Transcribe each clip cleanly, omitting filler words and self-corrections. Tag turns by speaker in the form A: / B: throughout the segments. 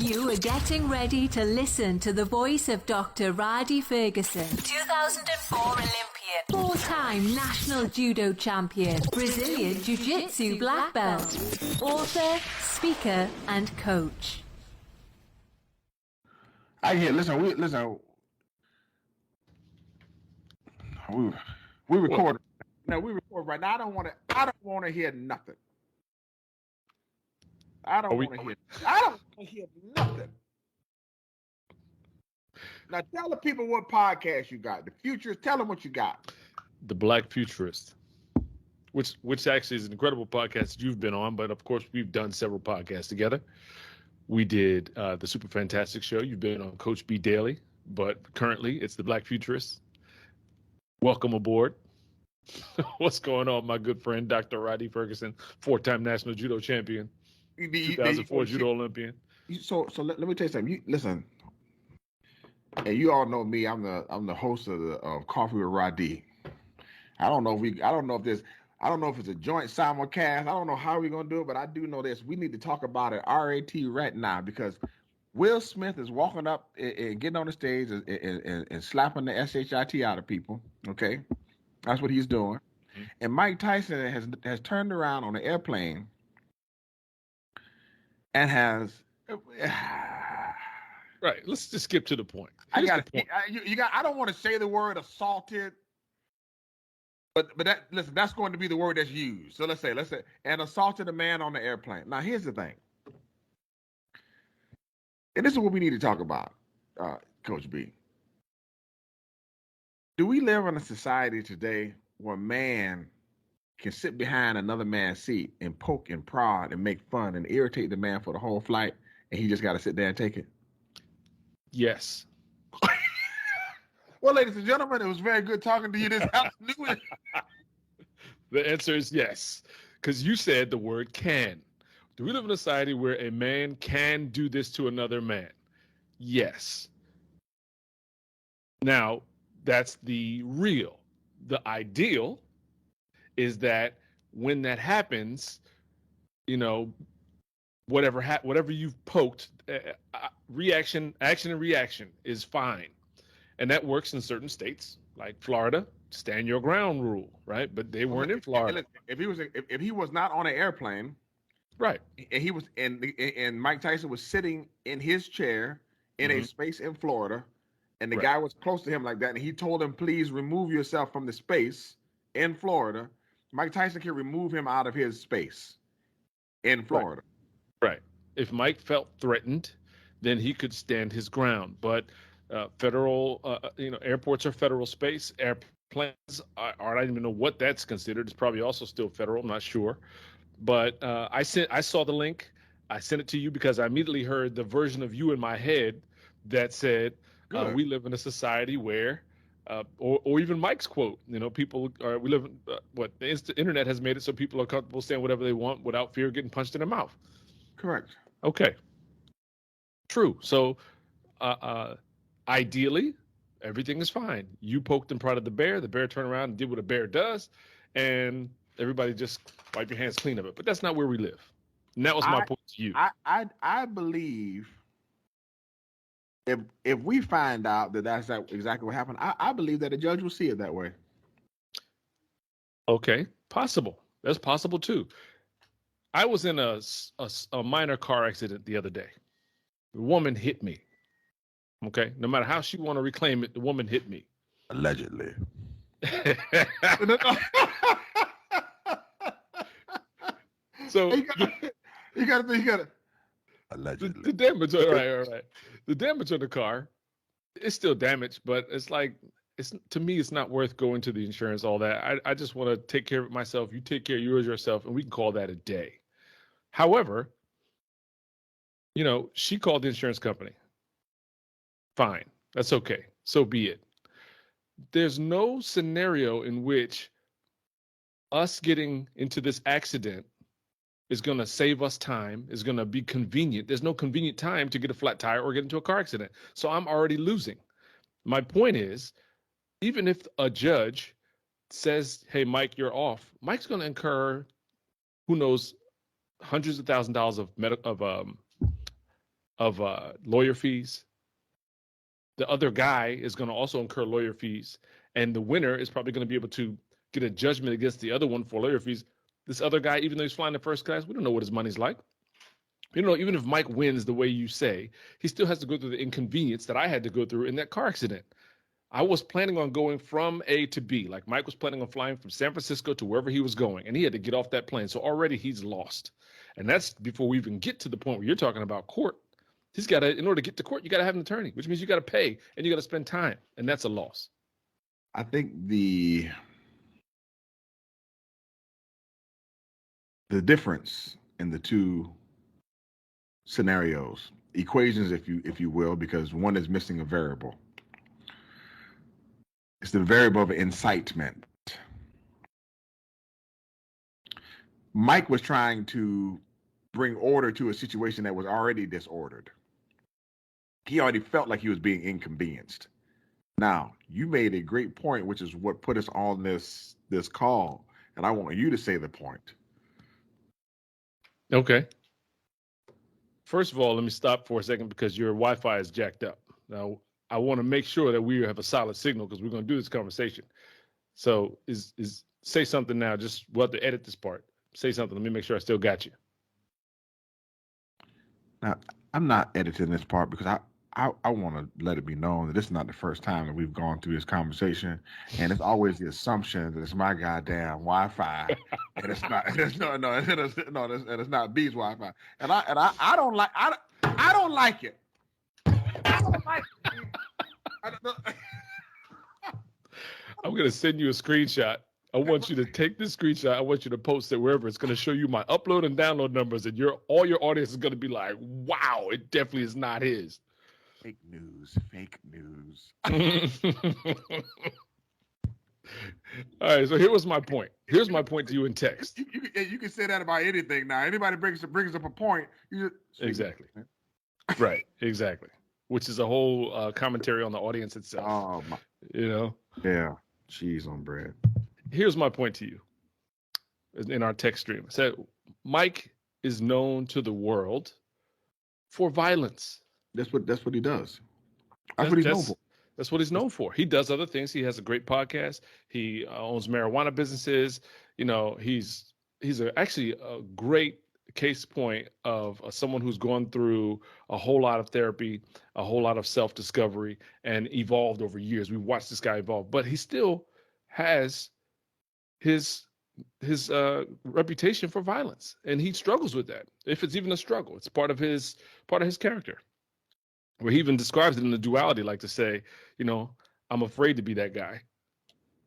A: You are getting ready to listen to the voice of Dr. Rhadi Ferguson, 2004 Olympian, four-time national judo champion, Brazilian jiu-jitsu black belt, author, speaker, and coach.
B: We record. No, we record right now. I don't want to hear nothing. I don't want to hear nothing. Now tell the people what podcast you got. The Futurist, tell them what you got.
C: The Black Futurist, which actually is an incredible podcast that you've been on, but of course we've done several podcasts together. We did the Super Fantastic Show. You've been on Coach B Daily, but currently it's the Black Futurist. Welcome aboard. What's going on, my good friend, Dr. Rhadi Ferguson, four-time national judo champion, 2004 judo Olympian.
B: So let me tell you something. Listen, and you all know me. I'm the host of the Coffee with Rhadi. I don't know if it's a joint simulcast. I don't know how we're gonna do it, but I do know this. We need to talk about it RAT right now because Will Smith is walking up and getting on the stage and slapping the SHIT out of people. Okay. That's what he's doing. Mm-hmm. And Mike Tyson has turned around on the airplane and has
C: right. Let's just skip to the point.
B: I don't want to say the word assaulted, but that's going to be the word that's used. So let's say and assaulted a man on the airplane. Now here's the thing, and this is what we need to talk about, Coach B. Do we live in a society today where a man can sit behind another man's seat and poke and prod and make fun and irritate the man for the whole flight, and he just got to sit there and take it?
C: Yes.
B: Well, ladies and gentlemen, it was very good talking to you this afternoon.
C: The answer is yes, because you said the word can. Do we live in a society where a man can do this to another man? Yes. Now, that's the real. The ideal is that when that happens, whatever you've poked, action and reaction is fine. And that works in certain states like Florida, stand your ground rule, right? But they weren't in Florida.
B: If he was not on an airplane,
C: right,
B: and he was and Mike Tyson was sitting in his chair in a space in Florida, and the guy was close to him like that, and he told him, please remove yourself from the space in Florida, Mike Tyson can remove him out of his space in Florida.
C: Right. If Mike felt threatened, then he could stand his ground. But federal, airports are federal space. Airplanes I don't even know what that's considered. It's probably also still federal. I'm not sure. But I saw the link. I sent it to you because I immediately heard the version of you in my head that said, we live in a society where, or even Mike's quote, we live in the internet has made it so people are comfortable saying whatever they want without fear of getting punched in the mouth.
B: Correct.
C: Okay. True. So, ideally, everything is fine. You poked and prodded the bear turned around and did what a bear does, and everybody just wipe your hands clean of it. But that's not where we live. And that was my point to you.
B: I believe if we find out that that's exactly what happened, I believe that a judge will see it that way.
C: Okay, possible. That's possible too. I was in a minor car accident the other day. The woman hit me. Okay, no matter how she want to reclaim it, the woman hit me.
B: Allegedly.
C: So
B: you got to. Allegedly.
C: The damage, all right. The damage on the car, it's still damaged, but it's like, to me, it's not worth going to the insurance, all that. I just want to take care of it myself. You take care of yours yourself, and we can call that a day. However, she called the insurance company. Fine. That's okay. So be it. There's no scenario in which us getting into this accident is going to save us time, is going to be convenient. There's no convenient time to get a flat tire or get into a car accident. So I'm already losing. My point is, even if a judge says, hey, Mike, you're off, Mike's going to incur, who knows, hundreds of $1,000s of of lawyer fees. The other guy is going to also incur lawyer fees, and the winner is probably going to be able to get a judgment against the other one for lawyer fees. This other guy, even though he's flying in first class, we don't know what his money's like. You know, even if Mike wins the way you say, he still has to go through the inconvenience that I had to go through in that car accident. I was planning on going from A to B. Like Mike was planning on flying from San Francisco to wherever he was going, and he had to get off that plane. So already he's lost. And that's before we even get to the point where you're talking about court. He's got to, in order to get to court, you got to have an attorney, which means you got to pay and you got to spend time. And that's a loss.
B: I think the difference in the two scenarios, equations, if you will, because one is missing a variable. It's the variable of incitement. Mike was trying to bring order to a situation that was already disordered. He already felt like he was being inconvenienced. Now, you made a great point, which is what put us on this call, and I want you to say the point.
C: Okay. First of all, let me stop for a second because your Wi-Fi is jacked up. Now, I want to make sure that we have a solid signal because we're going to do this conversation. So, say something now. Just we'll have to edit this part. Say something. Let me make sure I still got you.
B: Now, I'm not editing this part because I want to let it be known that this is not the first time that we've gone through this conversation, and it's always the assumption that it's my goddamn Wi-Fi, and it's not. It's it's not B's Wi-Fi, and I don't like I don't like it. I don't like it.
C: I'm going to send you a screenshot. I want you to take this screenshot. I want you to post it wherever. It's going to show you my upload and download numbers, and all your audience is going to be like, "Wow, it definitely is not his."
B: Fake news.
C: All right, so here was my point. Here's my point to you in text.
B: You can say that about anything now. Anybody brings up a point.
C: Exactly. Right. Exactly. Which is a whole commentary on the audience itself.
B: Oh my.
C: You know.
B: Yeah. Cheese on bread.
C: Here's my point to you. In our text stream, I said Mike is known to the world for violence.
B: That's what he does. That's what he's known for.
C: That's what he's known for. He does other things. He has a great podcast. He owns marijuana businesses. You know, he's actually a great case point of someone who's gone through a whole lot of therapy, a whole lot of self-discovery, and evolved over years. We've watched this guy evolve, but he still has his reputation for violence, and he struggles with that. If it's even a struggle, it's part of his character. Where he even describes it in the duality, like to say, you know, I'm afraid to be that guy,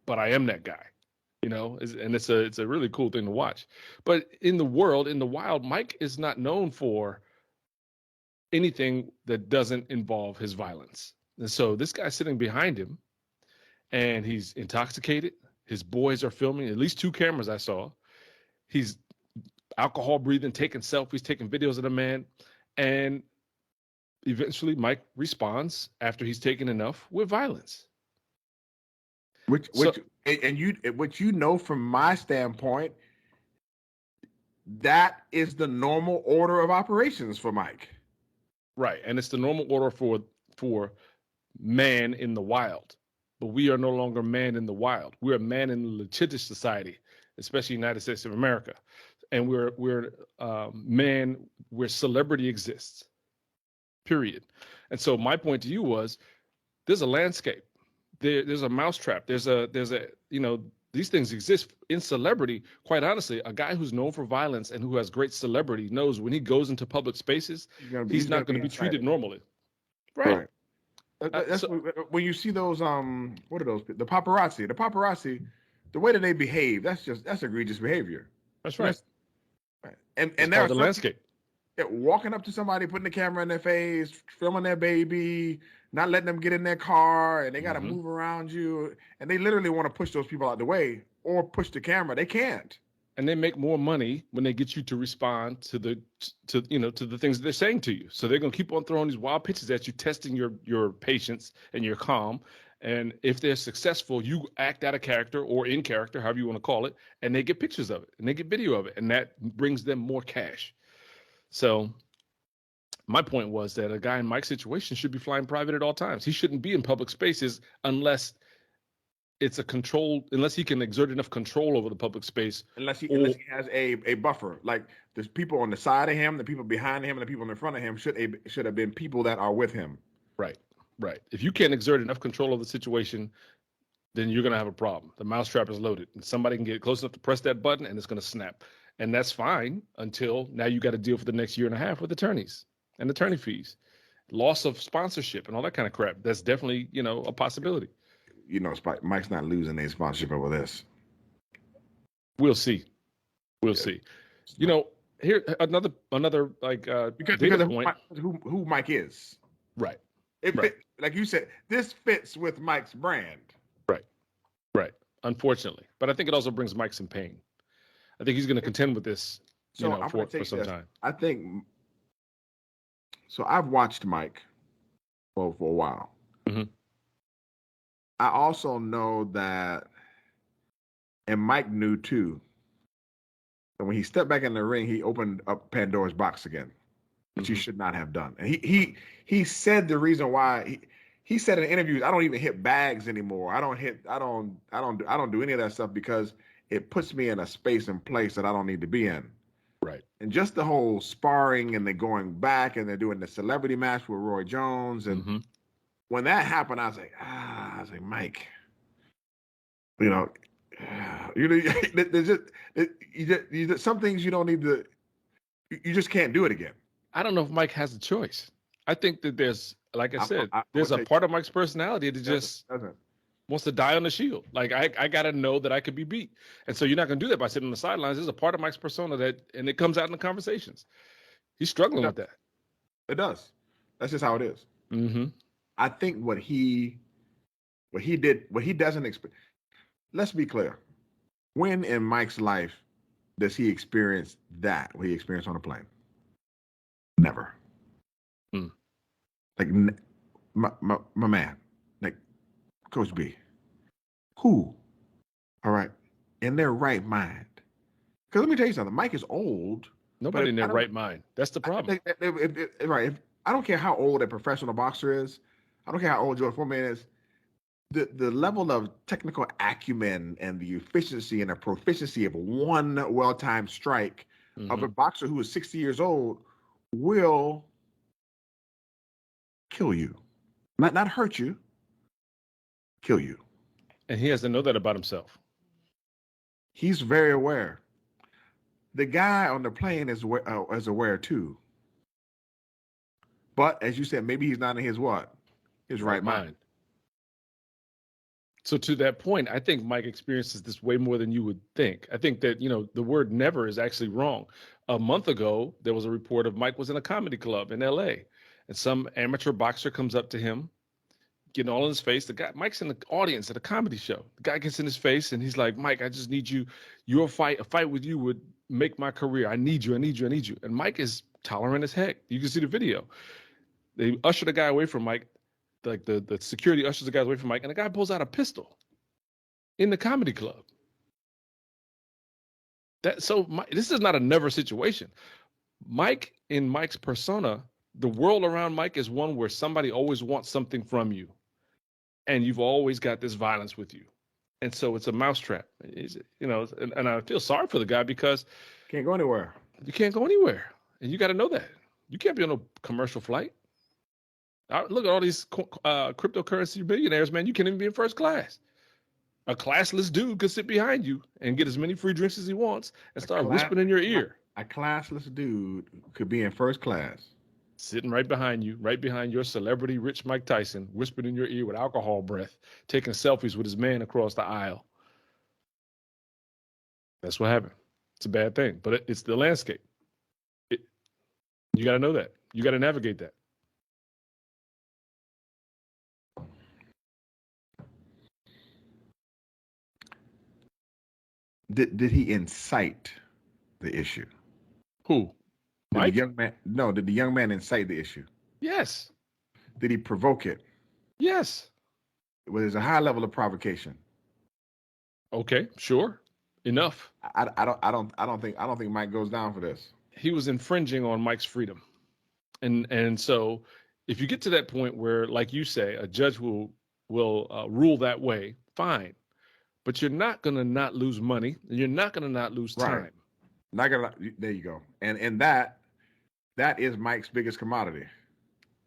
C: but I am that guy, you know, and it's a really cool thing to watch. But in the wild, Mike is not known for anything that doesn't involve his violence. And so this guy's sitting behind him, and he's intoxicated. His boys are filming, at least 2 cameras I saw. He's alcohol breathing, taking selfies, taking videos of the man, and eventually Mike responds after he's taken enough with violence.
B: Which you know from my standpoint, that is the normal order of operations for Mike.
C: Right. And it's the normal order for man in the wild. But we are no longer man in the wild. We're a man in the litigious society, especially United States of America. And we're man where celebrity exists. Period. And so my point to you was, there's a landscape. There's a mousetrap. There's a you know, these things exist in celebrity. Quite honestly, a guy who's known for violence and who has great celebrity knows when he goes into public spaces, he's not going to be treated normally. Right.
B: That's when you see those what are those, the paparazzi, the way that they behave, that's egregious behavior.
C: That's right.
B: And
C: there's the landscape.
B: Walking up to somebody, putting the camera in their face, filming their baby, not letting them get in their car, and they got to move around you, and they literally want to push those people out the way or push the camera. They can't.
C: And they make more money when they get you to respond to the things that they're saying to you. So they're gonna keep on throwing these wild pitches at you, testing your patience and your calm. And if they're successful, you act out of character or in character, however you want to call it, and they get pictures of it and they get video of it, and that brings them more cash. So My point was that a guy in Mike's situation should be flying private at all times. He shouldn't be in public spaces unless unless he can exert enough control over the public space.
B: Unless he has a buffer. Like there's people on the side of him, the people behind him, and the people in front of him should have been people that are with him.
C: Right. If you can't exert enough control over the situation, then you're going to have a problem. The mousetrap is loaded, and somebody can get close enough to press that button, and it's going to snap. And that's fine until now you got to deal for the next year and a half with attorneys and attorney fees, loss of sponsorship, and all that kind of crap. That's definitely, a possibility.
B: Mike's not losing any sponsorship over this.
C: We'll see. We'll see. Here another
B: because of
C: point.
B: Who Mike is.
C: Right.
B: Like you said, this fits with Mike's brand.
C: Right. Unfortunately, but I think it also brings Mike some pain. I think he's going to contend with this, for some time.
B: I think. So I've watched Mike for a while.
C: Mm-hmm.
B: I also know that, and Mike knew too, that when he stepped back in the ring, he opened up Pandora's box again, which he should not have done. And he said the reason why. He said in interviews, I don't even hit bags anymore. I don't do any of that stuff because it puts me in a space and place that I don't need to be in.
C: Right.
B: And just the whole sparring and they're going back and they're doing the celebrity match with Roy Jones. And when that happened, I was like, Mike, there's just some things you don't need to, you just can't do it again.
C: I don't know if Mike has a choice. I think that there's, like I said, there's a part of Mike's personality that just wants to die on the shield. Like, I got to know that I could be beat. And so you're not going to do that by sitting on the sidelines. There's a part of Mike's persona and it comes out in the conversations. He's struggling with that.
B: It does. That's just how it is.
C: Mm-hmm.
B: I think what he doesn't expect. Let's be clear. When in Mike's life does he experience that, what he experienced on a plane? Never. Like my man, like Coach B, who, all right, in their right mind. Because let me tell you something, Mike is old.
C: Nobody in their right mind. That's the problem.
B: I don't care how old a professional boxer is. I don't care how old George Foreman is. The level of technical acumen and the efficiency and the proficiency of one well-timed strike of a boxer who is 60 years old will kill you. Not hurt you, kill you.
C: And he has to know that about himself.
B: He's very aware. The guy on the plane is aware too. But as you said, maybe he's not in his what? His right mind.
C: So to that point, I think Mike experiences this way more than you would think. I think that, the word never is actually wrong. A month ago, there was a report of Mike was in a comedy club in LA. And some amateur boxer comes up to him, getting all in his face. Mike's in the audience at a comedy show. The guy gets in his face and he's like, Mike, I just need you. A fight with you would make my career. I need you. And Mike is tolerant as heck. You can see the video. They usher the guy away from Mike. Like the security ushers the guy away from Mike, and the guy pulls out a pistol in the comedy club. This is not a never situation. Mike, in Mike's persona, the world around Mike is one where somebody always wants something from you, and you've always got this violence with you, and so it's a mousetrap. And I feel sorry for the guy because
B: can't go anywhere.
C: You can't go anywhere, and you got to know that you can't be on a commercial flight. Look at all these cryptocurrency billionaires, man. You can't even be in first class. A classless dude could sit behind you and get as many free drinks as he wants and start whispering in your ear.
B: A classless dude could be in first class.
C: Sitting right behind you, right behind your celebrity rich Mike Tyson, whispering in your ear with alcohol breath, taking selfies with his man across the aisle. That's what happened. It's a bad thing, but it's the landscape. You got to know that. You got to navigate that.
B: Did he incite the issue?
C: Who? Mike?
B: Did the young man incite the issue?
C: Yes.
B: Did he provoke it?
C: Yes.
B: Well, there's a high level of provocation.
C: Okay, sure. Enough.
B: I don't think Mike goes down for this.
C: He was infringing on Mike's freedom. And so if you get to that point where, like you say, a judge will rule that way, fine. But you're not going to not lose money, and you're not going to not lose
B: Right.
C: time.
B: Not gonna. There you go. And that is Mike's biggest commodity.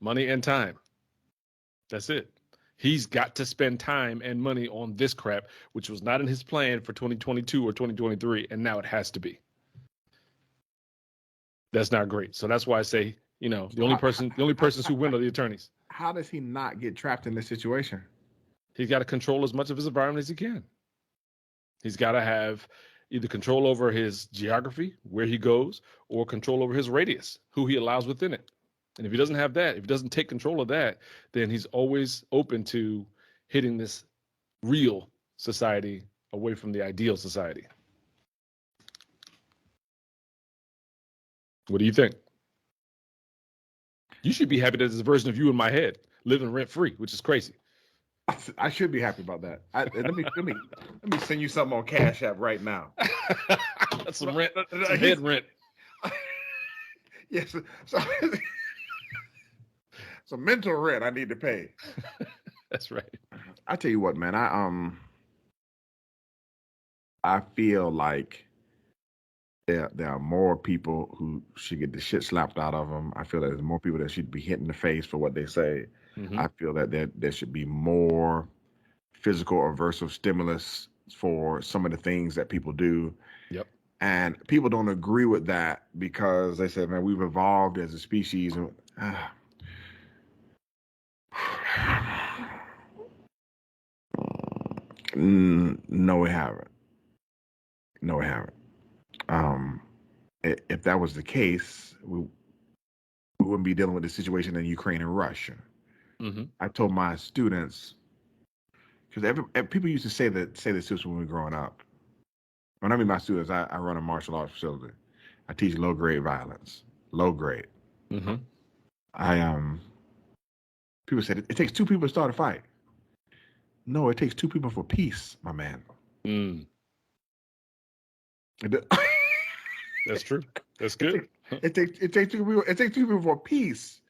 C: Money and time. That's it. He's got to spend time and money on this crap, which was not in his plan for 2022 or 2023, and now it has to be. That's not great. So that's why I say, the only persons who win are the attorneys.
B: How does he not get trapped in this situation?
C: He's got to control as much of his environment as he can. He's got to have either control over his geography, where he goes, or control over his radius, who he allows within it. And if he doesn't have that, if he doesn't take control of that, then he's always open to hitting this real society away from the ideal society. What do you think? You should be happy that there's a version of you in my head living rent free, which is crazy.
B: I should be happy about that. Let me send you something on Cash App right now.
C: That's some rent, some head rent.
B: Yes, some mental rent I need to pay.
C: That's right.
B: I tell you what, man. I feel like there are more people who should get the shit slapped out of them. I feel that there's more people that should be hit in the face for what they say. Mm-hmm. I feel that there should be more physical aversive stimulus for some of the things that people do.
C: Yep.
B: And people don't agree with that because they say, man, we've evolved as a species. No, we haven't. No, we haven't. If that was the case, we wouldn't be dealing with the situation in Ukraine and Russia. Mm-hmm. I told my students, because people used to say this to us when we were growing up. When I mean my students, I run a martial arts facility. I teach low grade violence. Low grade. Mm-hmm. People said it takes two people to start a fight. No, it takes two people for peace, my man.
C: Mm. That's true. That's good.
B: It takes two people. It takes two people for peace.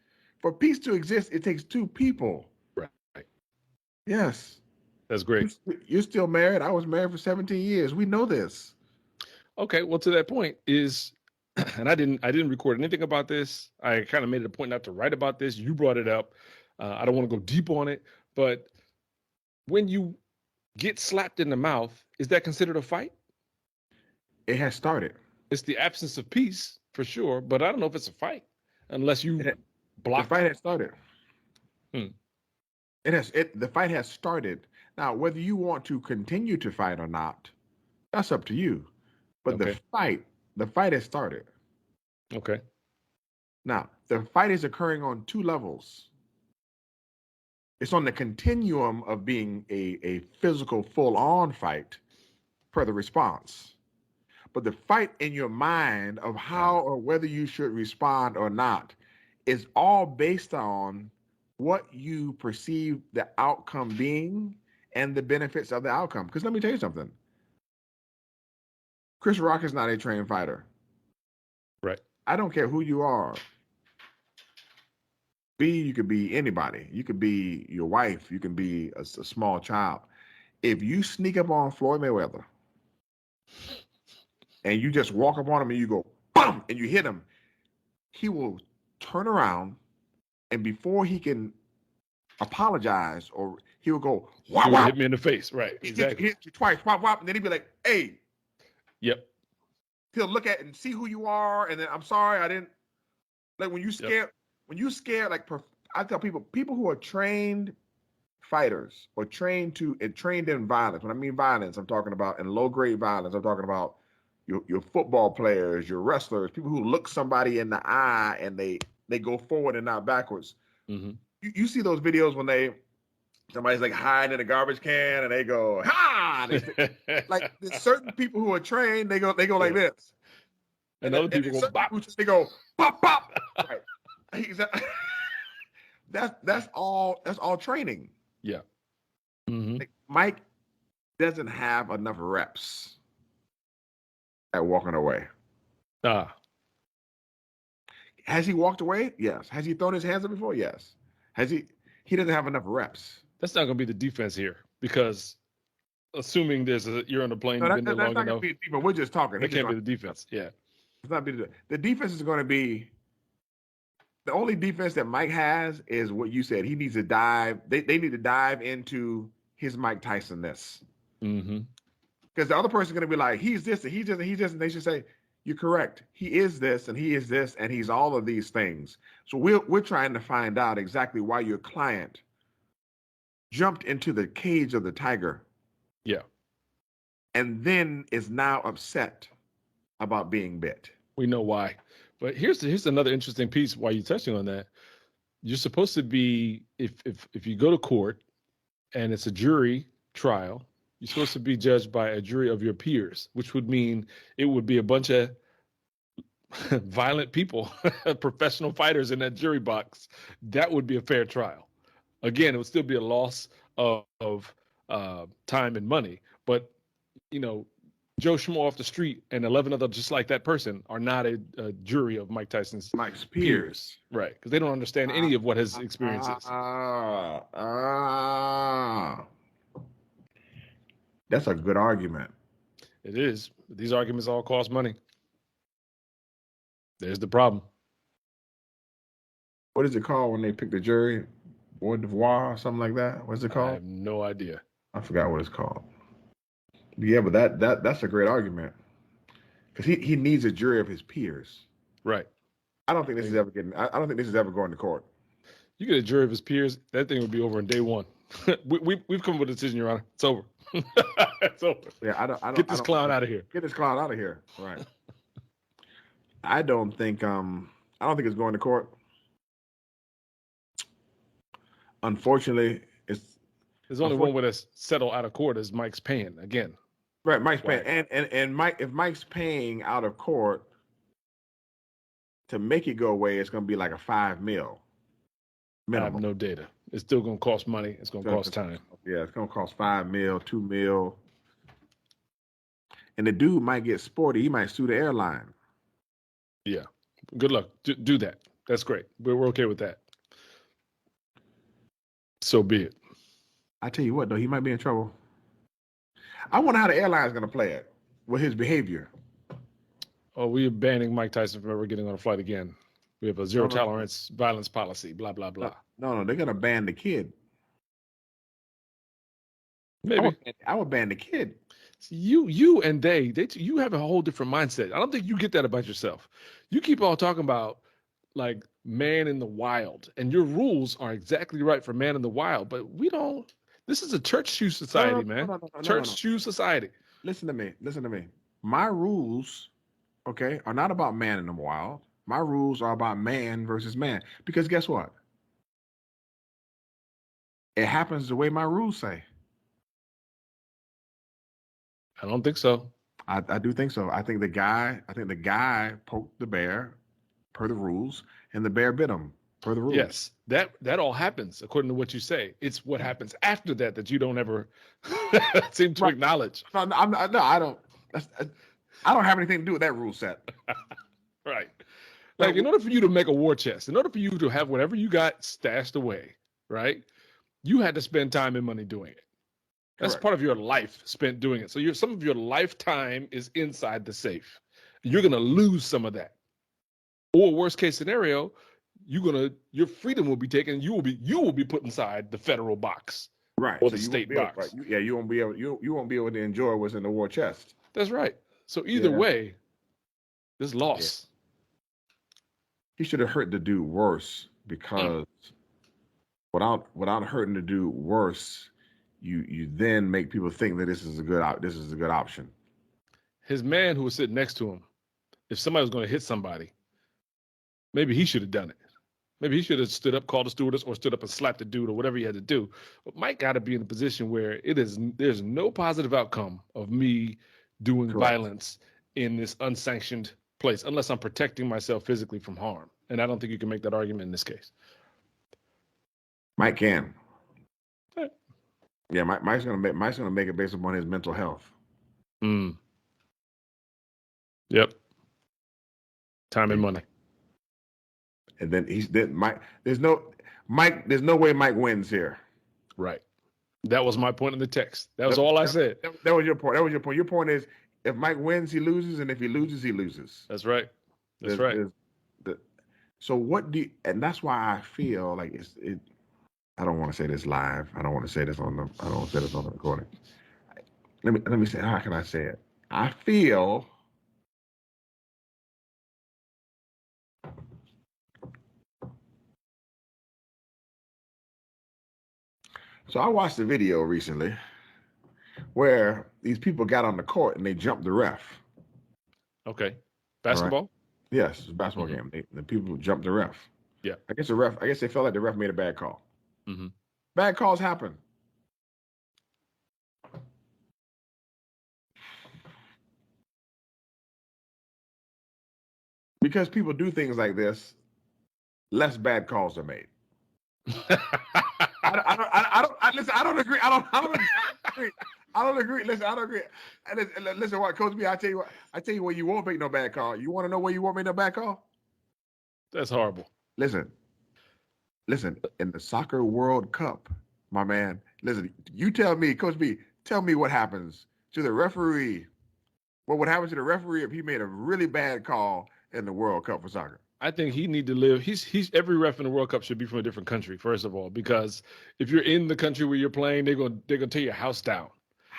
B: For peace to exist, it takes two people.
C: Right.
B: Yes.
C: That's great.
B: You're still married. I was married for 17 years. We know this.
C: Okay. Well, to that point is, and I didn't record anything about this. I kind of made it a point not to write about this. You brought it up. I don't want to go deep on it, but when you get slapped in the mouth, is that considered a fight?
B: It has started.
C: It's the absence of peace for sure, but I don't know if it's a fight unless you block.
B: The fight has started.
C: The
B: fight has started. Now, whether you want to continue to fight or not, that's up to you. But
C: okay.
B: the fight has started.
C: Okay.
B: Now, the fight is occurring on two levels. It's on the continuum of being a physical, full-on fight per the response. But the fight in your mind of how or whether you should respond or not is all based on what you perceive the outcome being and the benefits of the outcome. Because let me tell you something. Chris Rock is not a trained fighter.
C: Right.
B: I don't care who you are. You could be anybody. You could be your wife. You can be a small child. If you sneak up on Floyd Mayweather and you just walk up on him and you go, BAM! And you hit him, he will turn around and before he can apologize or he will go, wah,
C: he will hit me in the face. Right. Exactly.
B: Hit you twice, whop, whop, and then he'd be like, hey.
C: Yep.
B: He'll look at it and see who you are. And then I'm sorry, I didn't. Like when you scared, like I tell people who are trained fighters or trained in violence. When I mean violence, I'm talking about in low grade violence. I'm talking about your football players, your wrestlers, people who look somebody in the eye and they go forward and not backwards. Mm-hmm. You see those videos when somebody's like hiding in a garbage can and they go, ha! Like there's certain people who are trained, they go like this.
C: And other people go bop.
B: They go pop pop. Right. That's all training.
C: Yeah. Mm-hmm.
B: Like Mike doesn't have enough reps at walking away. Has he walked away? Yes. Has he thrown his hands up before? Yes. Has he? He doesn't have enough reps.
C: That's not going to be the defense here because assuming you're on a plane,
B: No,
C: you've
B: that's
C: been there
B: not
C: long
B: going to
C: enough,
B: be deep. We're just talking.
C: that can't be the defense. Yeah.
B: It's not be the defense is going to be the only defense that Mike has is what you said. He needs to dive. They need to dive into his Mike Tyson-ness.
C: Mm-hmm.
B: Because the other person is going to be like, he's this and he's this and he's this, and they should say, you're correct. He is this and he is this and he's all of these things. So we're trying to find out exactly why your client jumped into the cage of the tiger.
C: Yeah.
B: And then is now upset about being bit.
C: We know why. But here's another interesting piece while you're touching on that. You're supposed to be, if you go to court and it's a jury trial, you're supposed to be judged by a jury of your peers, which would mean it would be a bunch of violent people, professional fighters in that jury box. That would be a fair trial. Again, it would still be a loss of time and money. But, Joe Schmo off the street and 11 other just like that person are not a jury of Mike Tyson's
B: peers.
C: Right, because they don't understand any of what his experience is.
B: That's a good argument.
C: It is. These arguments all cost money. There's the problem.
B: What is it called when they pick the jury? Board de voir or something like that? What's it called?
C: I have no idea.
B: I forgot what it's called. Yeah, but that's a great argument because he needs a jury of his peers.
C: Right.
B: I don't think this is ever going to court.
C: You get a jury of his peers, that thing would be over in day one. We've come up with a decision, Your Honor. It's over. It's over.
B: Yeah, I don't
C: get this clown out of here.
B: Get this clown out of here. Right. I don't think it's going to court. Unfortunately,
C: there's only one way to settle out of court is Mike's paying again.
B: Right, Mike's paying, and Mike, if Mike's paying out of court to make it go away, it's going to be like a $5 million minimum.
C: I have no data. It's still going to cost money. It's going to cost time.
B: Yeah, it's going to cost $5 million, $2 million, and the dude might get sporty. He might sue the airline.
C: Yeah, good luck. Do that. That's great. We're okay with that. So be it.
B: I tell you what, though, he might be in trouble. I wonder how the airline's going to play it with his behavior.
C: Oh, we are banning Mike Tyson from ever getting on a flight again. We have a zero tolerance violence policy, blah, blah, blah.
B: No, they're going to ban the kid.
C: Maybe.
B: I would ban the kid.
C: You and you have a whole different mindset. I don't think you get that about yourself. You keep on talking about like man in the wild, and your rules are exactly right for man in the wild, but we don't. This is a church shoe society, man. Church shoe society.
B: Listen to me. My rules, okay, are not about man in the wild. My rules are about man versus man. Because guess what? It happens the way my rules say.
C: I don't think so.
B: I do think so. I think the guy poked the bear per the rules, and the bear bit him per the rules.
C: Yes, that all happens according to what you say. It's what happens after that you don't ever seem to acknowledge.
B: No, I don't. I don't have anything to do with that rule set.
C: Right. Like in order for you to make a war chest, in order for you to have whatever you got stashed away, right? You had to spend time and money doing it. That's
B: Correct.
C: part of your life spent doing it. So some of your lifetime is inside the safe. You're gonna lose some of that. Or worst case scenario, your freedom will be taken. You will be put inside the federal box,
B: right?
C: Or the state box.
B: Right. You won't be able to enjoy what's in the war chest.
C: That's right. So either way, there's loss.
B: Yeah. He should have hurt the dude worse because without hurting the dude worse, you then make people think that this is a good option.
C: His man who was sitting next to him, if somebody was going to hit somebody, maybe he should have done it. Maybe he should have stood up, called the stewardess, or stood up and slapped the dude, or whatever he had to do. But Mike got to be in a position where there's no positive outcome of me doing
B: Correct.
C: violence in this unsanctioned place, unless I'm protecting myself physically from harm. And I don't think you can make that argument in this case.
B: Mike can.
C: Okay.
B: Yeah, Mike's gonna make it based upon his mental health.
C: Yep. Time and money.
B: and then Mike. There's no way Mike wins here.
C: Right. That was my point in the text. That was all I said.
B: That was your point. That was your point. Your point is, if Mike wins, he loses, and if he loses, he loses.
C: That's right. That's right.
B: So what do you, and that's why I feel like it. I don't want to say this live. I don't want to say this on the. I don't want to say this on the recording. Let me say. How can I say it? I feel. So I watched a video recently where these people got on the court and they jumped the ref.
C: Okay. Basketball?
B: Right? Yes, it's a basketball game. The people jumped the ref.
C: Yeah.
B: I guess they felt like the ref made a bad call.
C: Mm-hmm.
B: Bad calls happen. Because people do things like this, less bad calls are made. I don't agree. I don't agree. Listen, I don't agree. Listen, what, Coach B, I tell you where you won't make no bad call. You want to know where you won't make no bad call?
C: That's horrible.
B: Listen, in the soccer World Cup, my man, listen, you tell me, Coach B, tell me what happens to the referee. What would happen to the referee if he made a really bad call in the World Cup for soccer?
C: I think he need to live. He's every ref in the World Cup should be from a different country, first of all, because if you're in the country where you're playing, they're gonna tear your house down.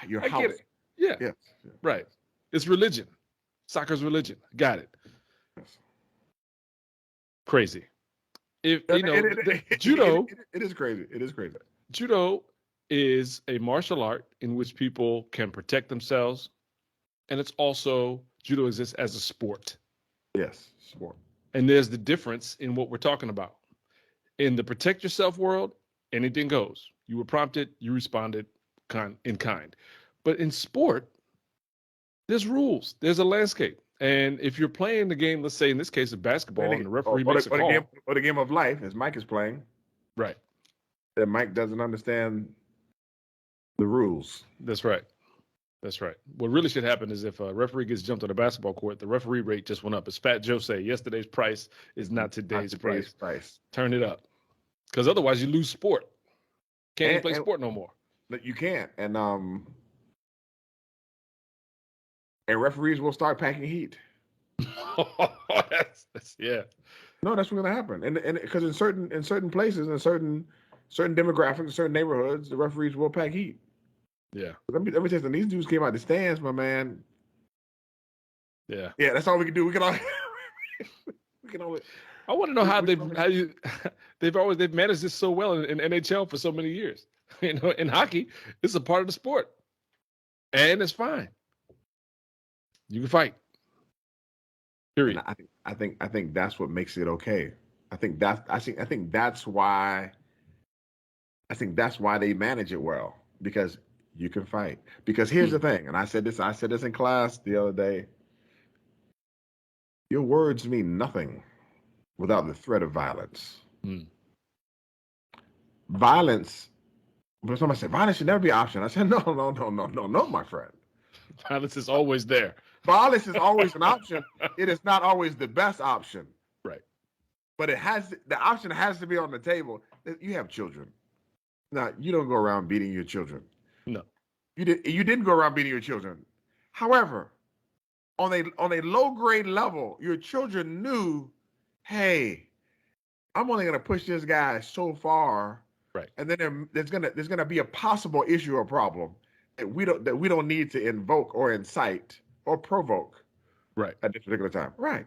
B: Your house.
C: Get it. Yeah.
B: Yes.
C: Right. It's religion. Soccer's religion. Got it.
B: Yes.
C: Crazy. If judo.
B: It is crazy. It is crazy.
C: Judo is a martial art in which people can protect themselves, and it's also judo exists as a sport.
B: Yes, sport.
C: And there's the difference in what we're talking about. In the protect yourself world, anything goes. You were prompted, you responded in kind. But in sport, there's rules. There's a landscape. And if you're playing the game, let's say in this case of basketball, and the referee makes a call.
B: Or the game of life, as Mike is playing.
C: Right.
B: That Mike doesn't understand the rules.
C: That's right. That's right. What really should happen is if a referee gets jumped on a basketball court, the referee rate just went up. As Fat Joe say, yesterday's price is not today's price. Turn it up. Because otherwise you lose sport. Can't even play sport no more.
B: You can't. And referees will start packing heat.
C: Yeah.
B: No, that's what's gonna happen. And because in certain places, in certain demographics, certain neighborhoods, the referees will pack heat.
C: Yeah.
B: Let me tell you something. These dudes came out the stands, my man.
C: Yeah.
B: Yeah, that's all we can do. We can only.
C: I want to know how they've managed this so well in NHL for so many years. In hockey, it's a part of the sport, and it's fine. You can fight. Period.
B: And I think that's what makes it okay. I think that's why they manage it well, because you can fight. Because here's the thing, and I said this in class the other day. Your words mean nothing without the threat of violence. Violence. But somebody said violence should never be an option. I said no, my friend.
C: Violence is always there.
B: Violence is always an option. It is not always the best option.
C: Right.
B: But the option has to be on the table. You have children. Now, you don't go around beating your children.
C: No.
B: You didn't go around beating your children. However, on a low grade level, your children knew, hey, I'm only gonna push this guy so far.
C: Right.
B: And then there's gonna be a possible issue or problem that we don't need to invoke or incite or provoke.
C: Right.
B: At this particular time. Right.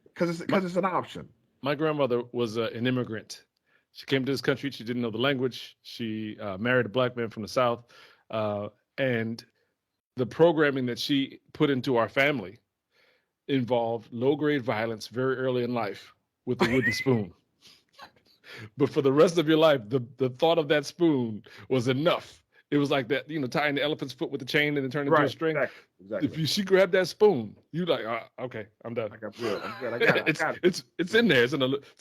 B: Because it's an option.
C: My grandmother was an immigrant. She came to this country. She didn't know the language. She married a black man from the South. And the programming that she put into our family involved low-grade violence very early in life with a wooden spoon. But for the rest of your life, the thought of that spoon was enough. It was like that, tying the elephant's foot with a chain and then turning into a string. Exactly. If she grabbed that spoon, you like, okay, I'm done.
B: I'm good. I got it.
C: It's in there. It's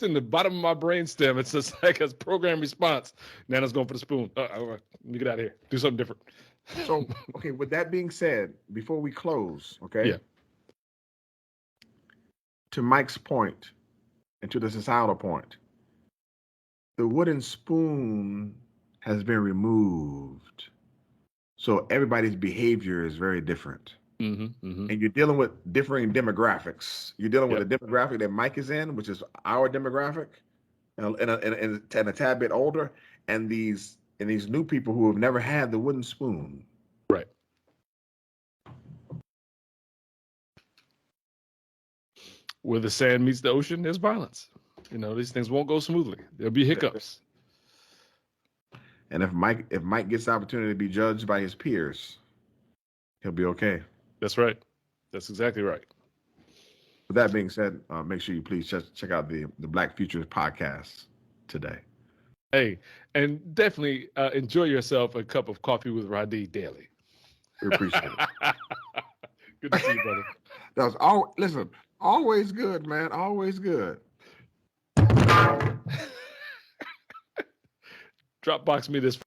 C: in the bottom of my brain stem. It's just like a programmed response. Nana's going for the spoon. Let me get out of here. Do something different.
B: So, okay, with that being said, before we close, okay?
C: Yeah.
B: To Mike's point, and to the societal point, the wooden spoon has been removed. So everybody's behavior is very different. And you're dealing with differing demographics. You're dealing with
C: Yep.
B: a demographic that Mike is in, which is our demographic, and a tad bit older, and these new people who have never had the wooden spoon.
C: Right. Where the sand meets the ocean, there's violence. These things won't go smoothly. There'll be hiccups.
B: And if Mike gets the opportunity to be judged by his peers, he'll be okay.
C: That's right. That's exactly right.
B: With that being said, make sure you please check out the Black Futures podcast today.
C: Hey, and definitely enjoy yourself a cup of coffee with Rhadi daily.
B: We appreciate it.
C: Good to see you, brother.
B: That was always good, man. Always good.
C: Dropbox me this